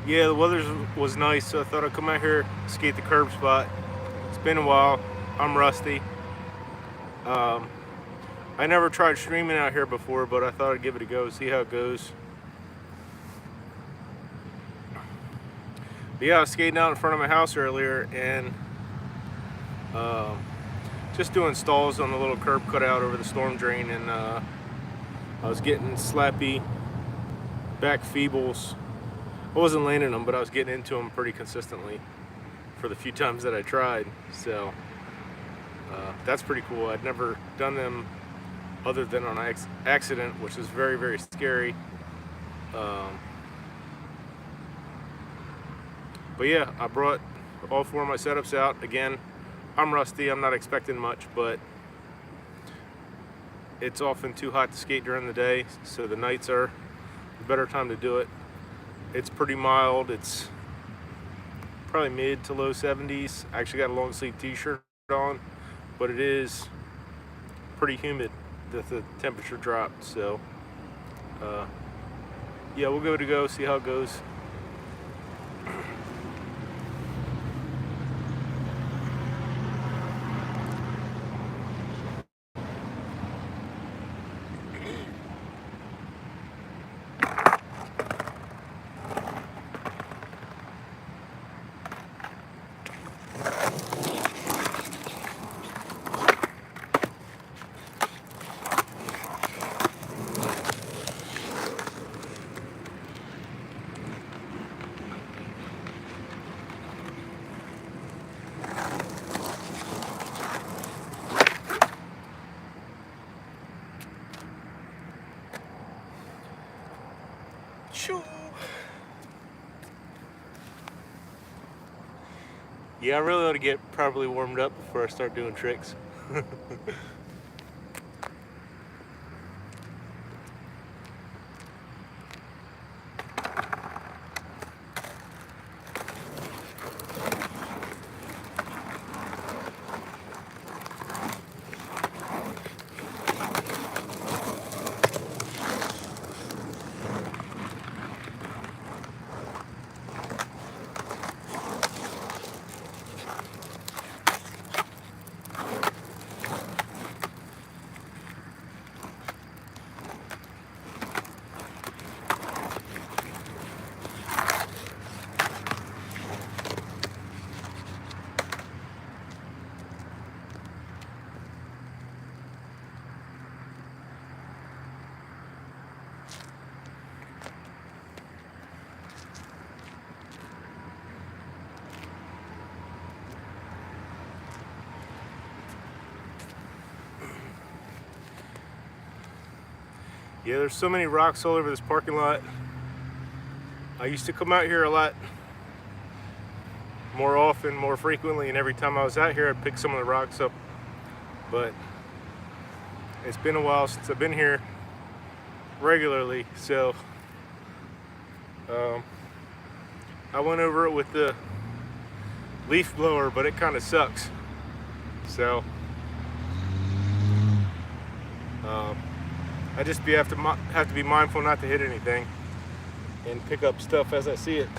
Yeah, the weather was nice, so I thought I'd come out here, skate the curb spot. It's been a while. I'm rusty. Um, I never tried streaming out here before, but I thought I'd give it a go, see how it goes. But yeah, I was skating out in front of my house earlier and um, just doing stalls on the little curb cutout over the storm drain, and I was getting slappy back feebles. I wasn't landing them, but I was getting into them pretty consistently for the few times that I tried. So that's pretty cool. I'd never done them other than on accident, which is very, very scary. Um, but yeah, I brought all four of my setups out. Again, I'm rusty. I'm not expecting much, but it's often too hot to skate during the day, so the nights are a better time to do it. It's pretty mild. It's probably mid to low 70s. I actually got a long sleeve t-shirt on, but it is pretty humid that the temperature dropped. So yeah, we'll give it a go, see how it goes. Yeah, I really ought to get properly warmed up before I start doing tricks. Yeah, there's so many rocks all over this parking lot. I used to come out here a lot more often, more frequently, and every time I was out here I'd pick some of the rocks up. But it's been a while since I've been here regularly, so I went over it with the leaf blower, but it kind of sucks. So I just have to be mindful not to hit anything and pick up stuff as I see it.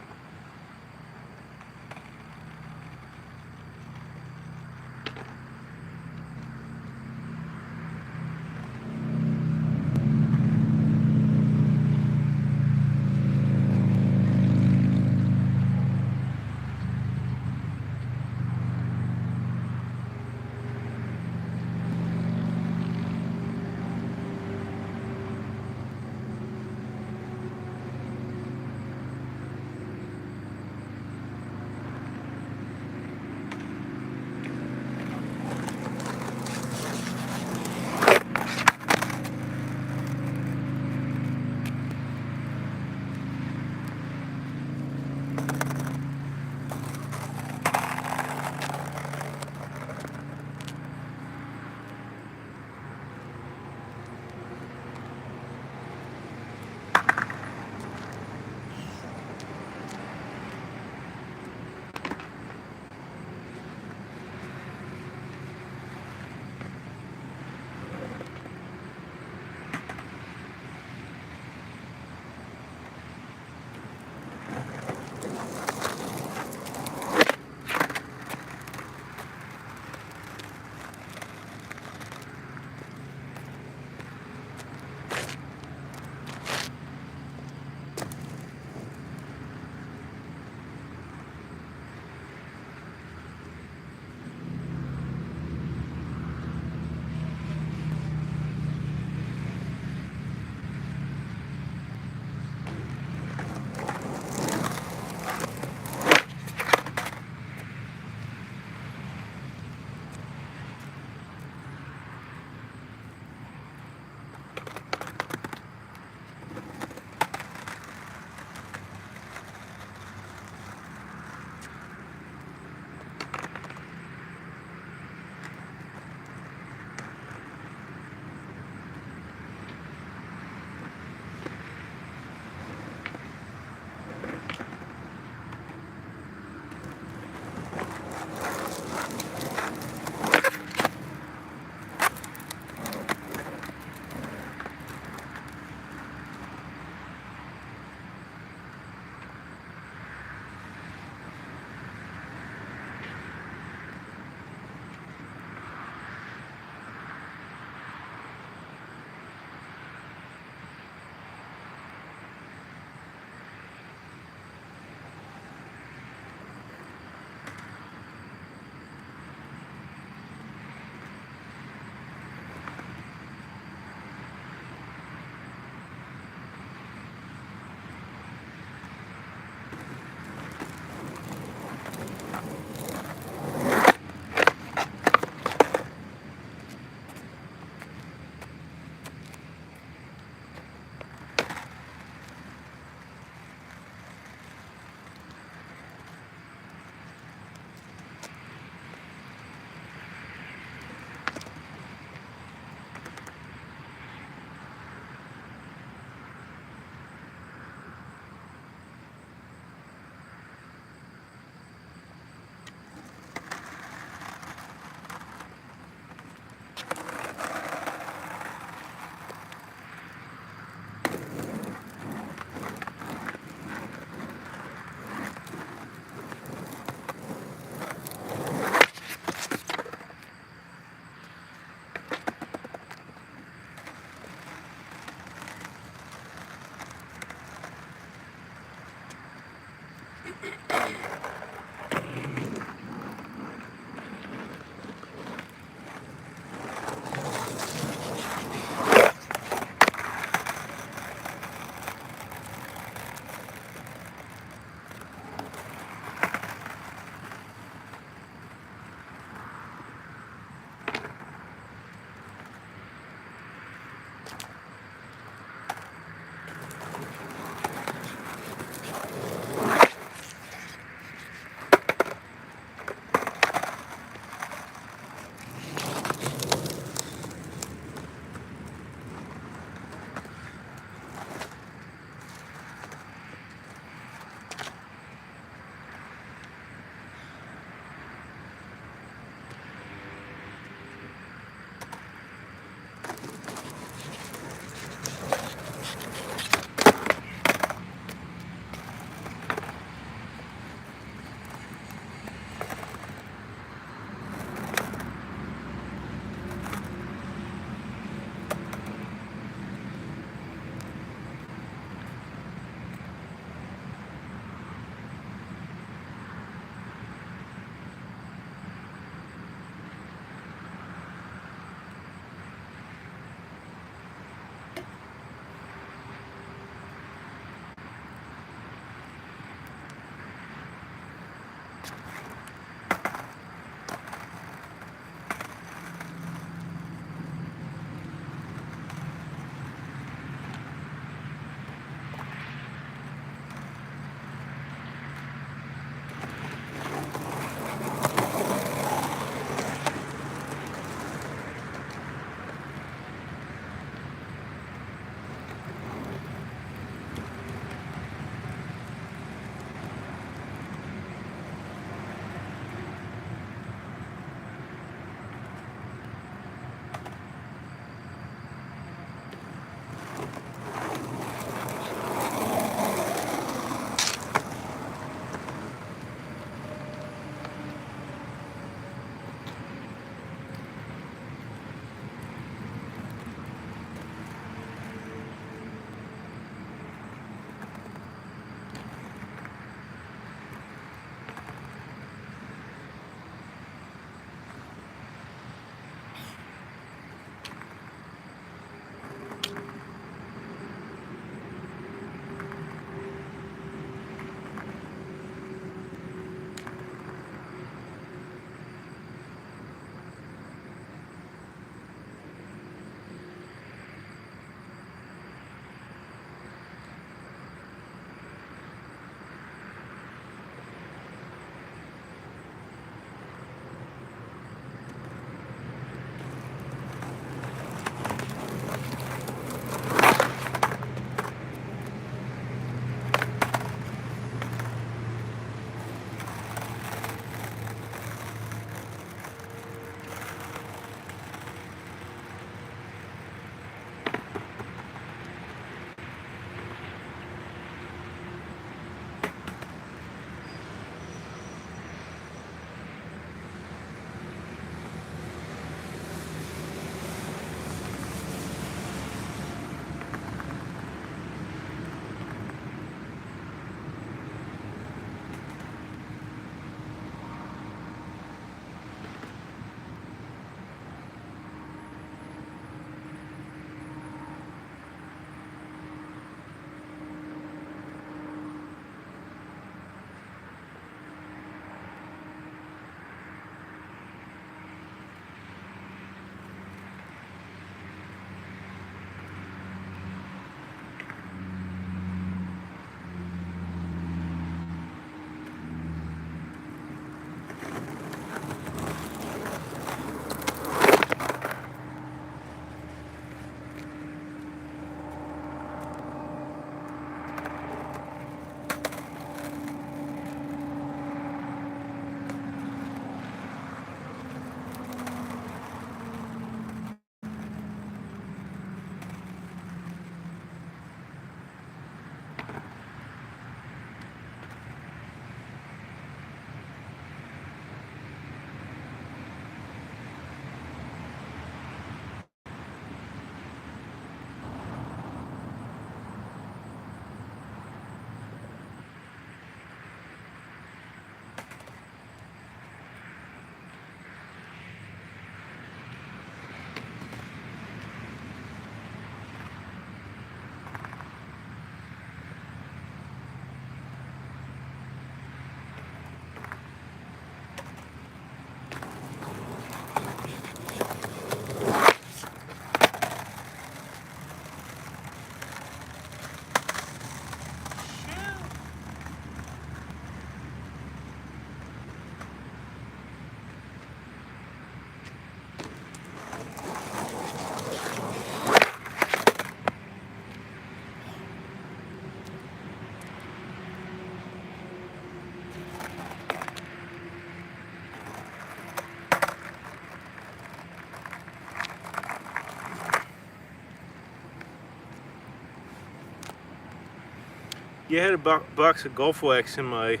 Yeah, I had a box of Golf Wax in my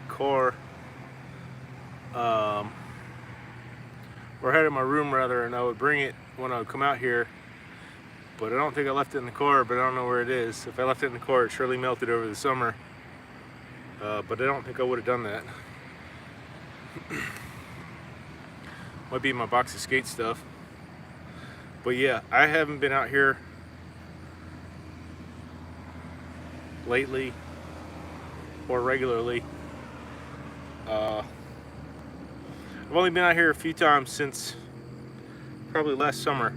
car, or I had it in my room rather, and I would bring it when I would come out here. But I don't think I left it in the car, but I don't know where it is. If I left it in the car, it surely melted over the summer. But I don't think I would have done that. Might be in my box of skate stuff. But yeah, I haven't been out here lately or regularly. I've only been out here a few times since probably last summer.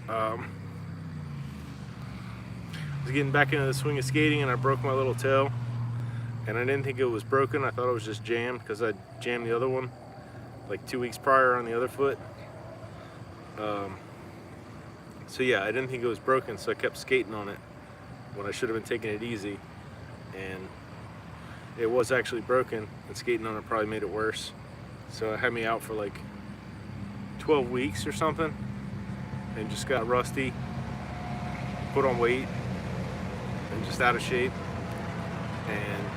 I was getting back into the swing of skating and I broke my little toe. And I didn't think it was broken. I thought it was just jammed because I jammed the other one like 2 weeks prior on the other foot. So yeah, I didn't think it was broken, so I kept skating on it when I should have been taking it easy. And it was actually broken, and skating on it probably made it worse. So it had me out for like 12 weeks or something, and just got rusty, put on weight, and just out of shape. And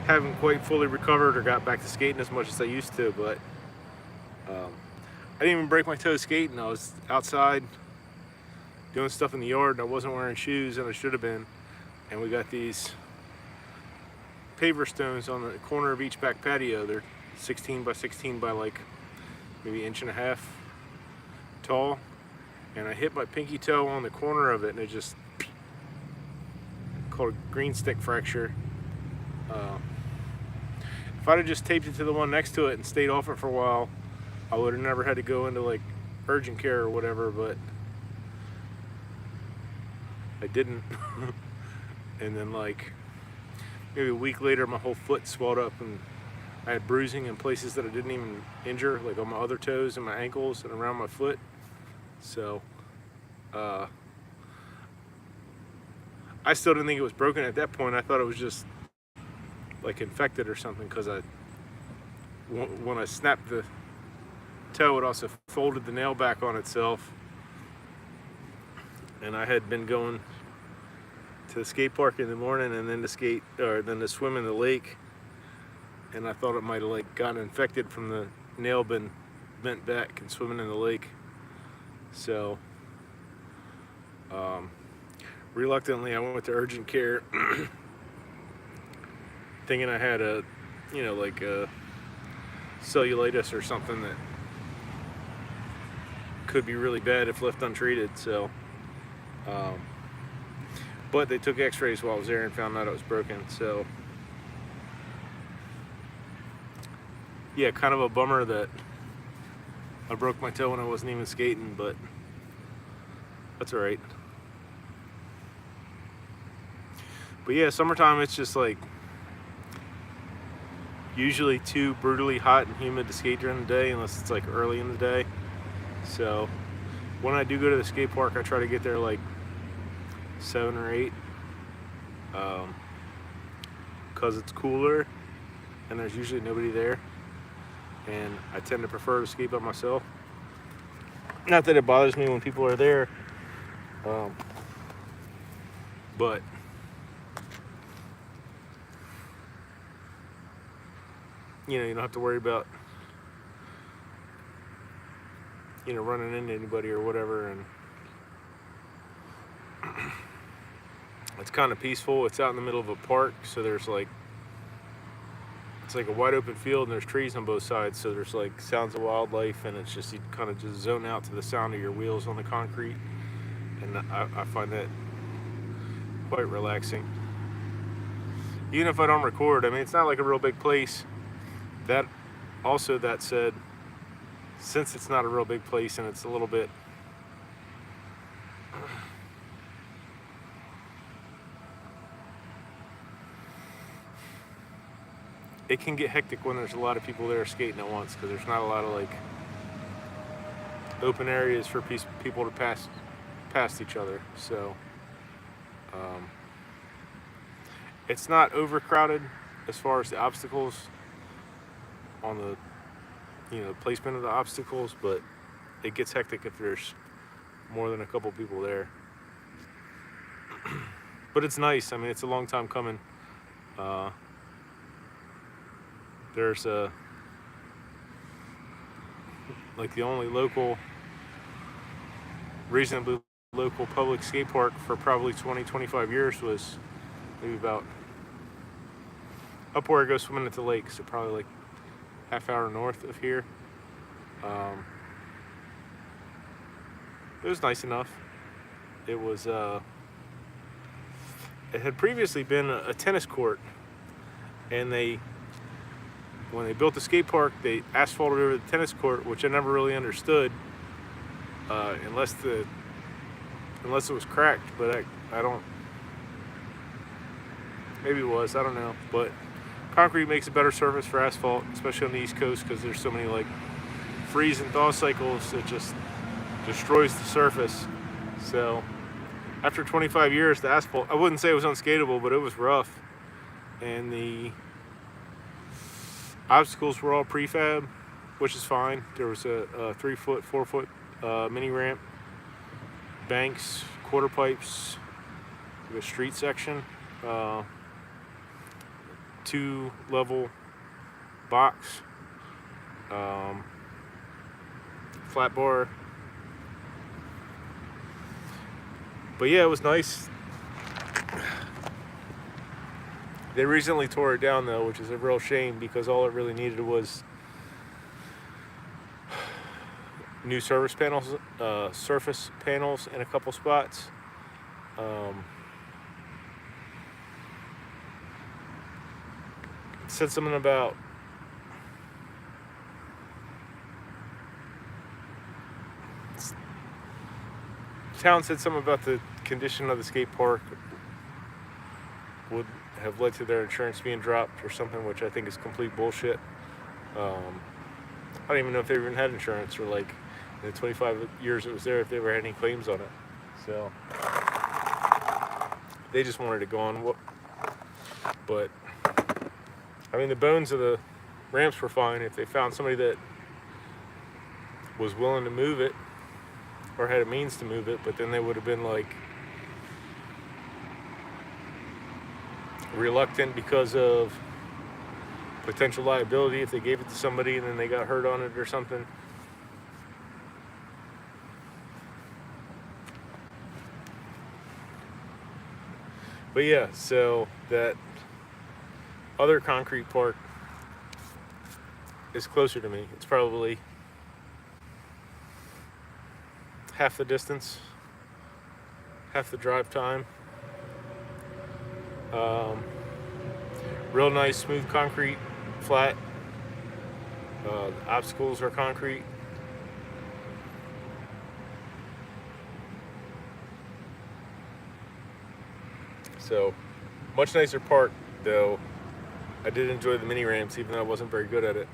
haven't quite fully recovered or got back to skating as much as I used to, but I didn't even break my toe skating. I was outside doing stuff in the yard and I wasn't wearing shoes, and I should have been. And we got these paver stones on the corner of each back patio. They're 16 by 16 by like maybe 1.5 inches tall. And I hit my pinky toe on the corner of it, and it just called a green stick fracture. If I'd have just taped it to the one next to it and stayed off it for a while, I would have never had to go into like urgent care or whatever, but I didn't. And then like maybe a week later, my whole foot swelled up and I had bruising in places that I didn't even injure, like on my other toes and my ankles and around my foot. So I still didn't think it was broken at that point. I thought it was just like infected or something, because when I snapped the toe, it also folded the nail back on itself. And I had been going to the skate park in the morning and then to swim in the lake, and I thought it might have like gotten infected from the nail being bent back and swimming in the lake. So reluctantly I went to urgent care thinking I had a like a cellulitis or something that could be really bad if left untreated. So but they took x-rays while I was there and found out it was broken. So yeah, kind of a bummer that I broke my toe when I wasn't even skating, but that's all right. But yeah, summertime, it's just like usually too brutally hot and humid to skate during the day unless it's like early in the day. So when I do go to the skate park, I try to get there like 7 or 8, because it's cooler and there's usually nobody there, and I tend to prefer to skate by myself. Not that it bothers me when people are there, but you don't have to worry about running into anybody or whatever. And it's kind of peaceful. It's out in the middle of a park, so there's like, it's like a wide open field and there's trees on both sides, so there's like sounds of wildlife, and it's just, you kind of just zone out to the sound of your wheels on the concrete, and I find that quite relaxing. Even if I don't record, I mean, it's not like a real big place. That said, since it's not a real big place and it's a little bit it can get hectic when there's a lot of people there skating at once, because there's not a lot of like open areas for people to pass past each other. So it's not overcrowded as far as the obstacles on the placement of the obstacles, but it gets hectic if there's more than a couple people there. But it's nice. I mean, it's a long time coming. Uh, there's a like the only reasonably local public skate park for probably 20-25 years was maybe about up where I go swimming at the lake, so probably like half hour north of here. It was nice enough. It was it had previously been a tennis court, and when they built the skate park, they asphalted over the tennis court, which I never really understood, unless it was cracked. But I don't. Maybe it was. I don't know. But concrete makes a better surface for asphalt, especially on the East Coast, because there's so many like freeze and thaw cycles. It just destroys the surface. So after 25 years, the asphalt, I wouldn't say it was unskateable, but it was rough. And the obstacles were all prefab, which is fine. There was a 3-foot, 4-foot mini ramp, banks, quarter pipes, a street section, 2-level box, flat bar. But yeah, it was nice. They recently tore it down though, which is a real shame, because all it really needed was new surface panels in a couple spots. It said something about town said something about the condition of the skate park would have led to their insurance being dropped or something, which I think is complete bullshit. I don't even know if they even had insurance, or like in the 25 years it was there, if they ever had any claims on it. So they just wanted it gone. But I mean, the bones of the ramps were fine if they found somebody that was willing to move it or had a means to move it, but then they would have been like reluctant because of potential liability if they gave it to somebody and then they got hurt on it or something. But yeah, so that other concrete park is closer to me. It's probably half the distance, half the drive time. Real nice, smooth concrete, flat. The obstacles are concrete. So, much nicer park, though. I did enjoy the mini ramps, even though I wasn't very good at it.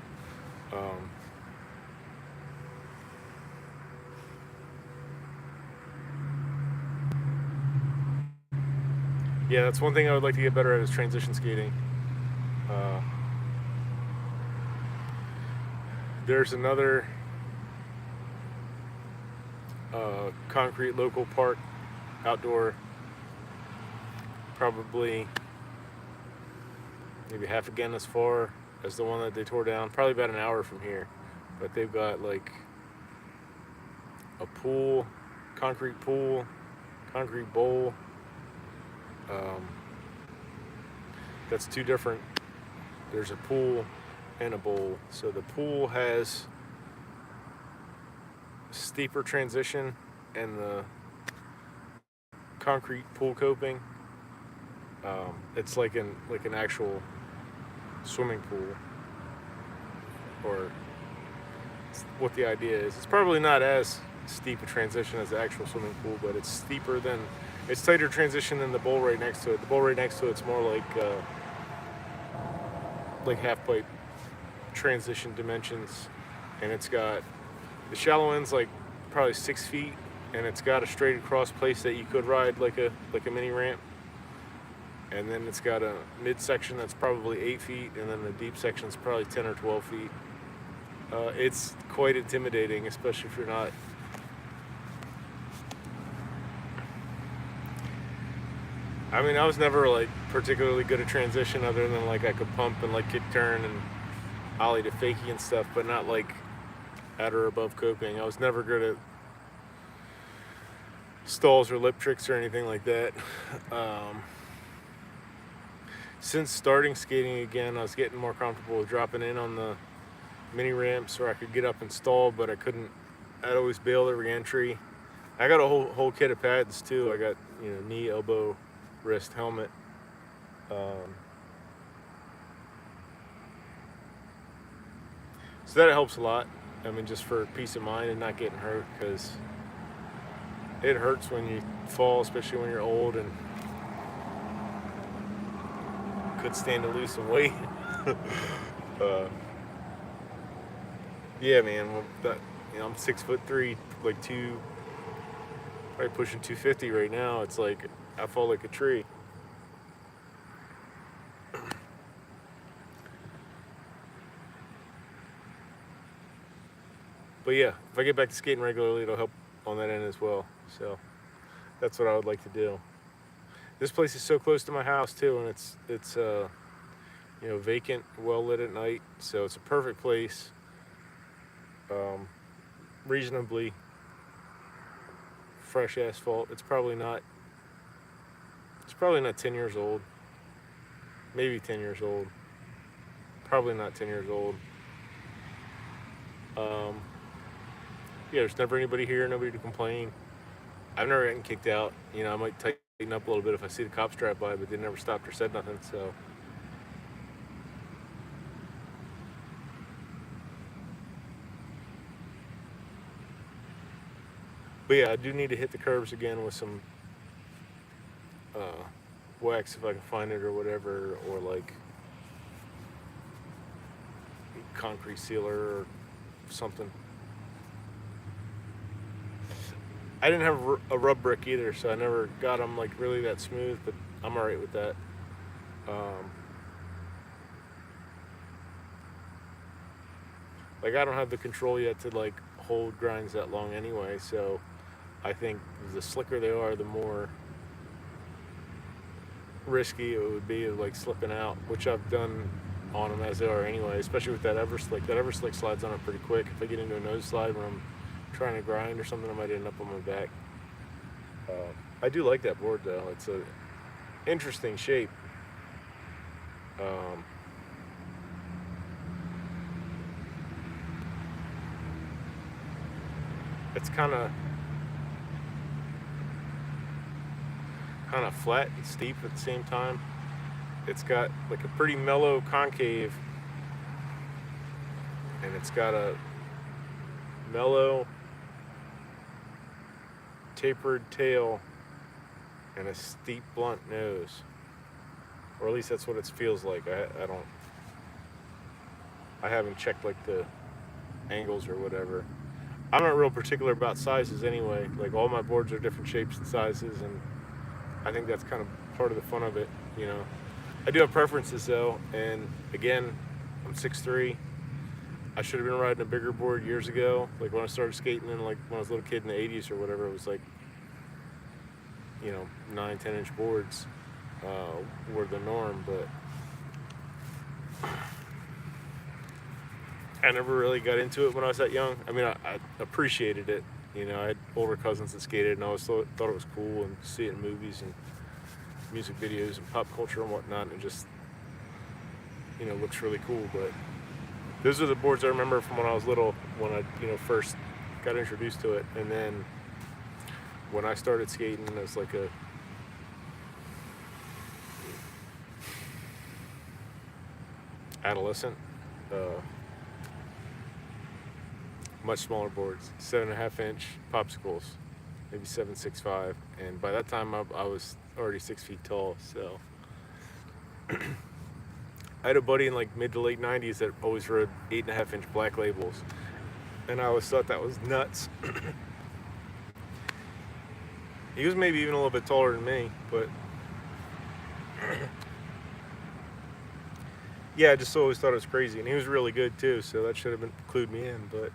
Yeah, that's one thing I would like to get better at, is transition skating. There's another concrete local park, outdoor, probably maybe half again as far as the one that they tore down, probably about an hour from here. But they've got like a pool, concrete bowl. That's two different. There's a pool and a bowl. So the pool has steeper transition and the concrete pool coping. It's like an actual swimming pool, or what the idea is. It's probably not as steep a transition as the actual swimming pool, but it's steeper than, it's tighter transition than the bowl right next to it. The bowl right next to it's more like half pipe transition dimensions, and it's got the shallow end's like probably 6 feet, and it's got a straight across place that you could ride like a mini ramp, and then it's got a mid section that's probably 8 feet, and then the deep section is probably 10 or 12 feet. It's quite intimidating, especially if you're not I mean, I was never like particularly good at transition, other than like I could pump and like kick turn and ollie to fakie and stuff, but not like at or above coping. I was never good at stalls or lip tricks or anything like that. Um, since starting skating again, I was getting more comfortable with dropping in on the mini ramps where I could get up and stall, but I couldn't. I'd always bail at re-entry. I got a whole kit of pads too. I got, you know, knee, elbow, wrist, helmet. Um, so that helps a lot. I mean, just for peace of mind and not getting hurt, because it hurts when you fall, especially when you're old and could stand to lose some weight. uh, yeah, man. Well, that, you know, I'm 6'3", like probably pushing 250 right now. It's like I fall like a tree. But yeah, if I get back to skating regularly, it'll help on that end as well. So that's what I would like to do. This place is so close to my house too, and it's you know, vacant, well lit at night, so it's a perfect place. Um, reasonably fresh asphalt. It's probably not 10 years old. Maybe 10 years old. Probably not 10 years old. Um, yeah, there's never anybody here, nobody to complain. I've never gotten kicked out. You know, I might tighten up a little bit if I see the cops drive by, but they never stopped or said nothing. So, but yeah, I do need to hit the curbs again with some wax if I can find it or whatever, or like concrete sealer or something. I didn't have a rub brick either, so I never got them like really that smooth, but I'm alright with that. Um, like I don't have the control yet to like hold grinds that long anyway, so I think the slicker they are, the more risky it would be of like slipping out, which I've done on them as they are anyway, especially with that Everslick. That Everslick slides on it pretty quick. If I get into a nose slide when I'm trying to grind or something, I might end up on my back. I do like that board though. It's a interesting shape. Um, it's kind of flat and steep at the same time. It's got like a pretty mellow concave, and it's got a mellow tapered tail and a steep blunt nose, or at least that's what it feels like. I haven't checked like the angles or whatever. I'm not real particular about sizes anyway. Like all my boards are different shapes and sizes, and I think that's kind of part of the fun of it, you know. I do have preferences though, and again, I'm 6'3". I should have been riding a bigger board years ago. Like when I started skating, and like when I was a little kid in the 80s or whatever, it was like, you know, 9-10 inch boards were the norm, but I never really got into it when I was that young. I mean, I appreciated it. You know, I had older cousins that skated, and I always thought it was cool and see it in movies and music videos and pop culture and whatnot. And it just, you know, looks really cool. But those are the boards I remember from when I was little, when I, you know, first got introduced to it. And then when I started skating as like a adolescent, much smaller boards, 7.5 inch popsicles, maybe 7.65, and by that time I was already 6 feet tall. So I had a buddy in like mid to late 90s that always rode 8.5 inch black labels, and I always thought that was nuts. He was maybe even a little bit taller than me, but yeah, I just always thought it was crazy, and he was really good too, so that should have been clued me in. But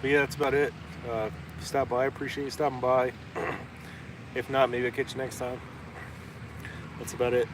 But yeah, that's about it. If you stop by, I appreciate you stopping by. If not, maybe I'll catch you next time. That's about it.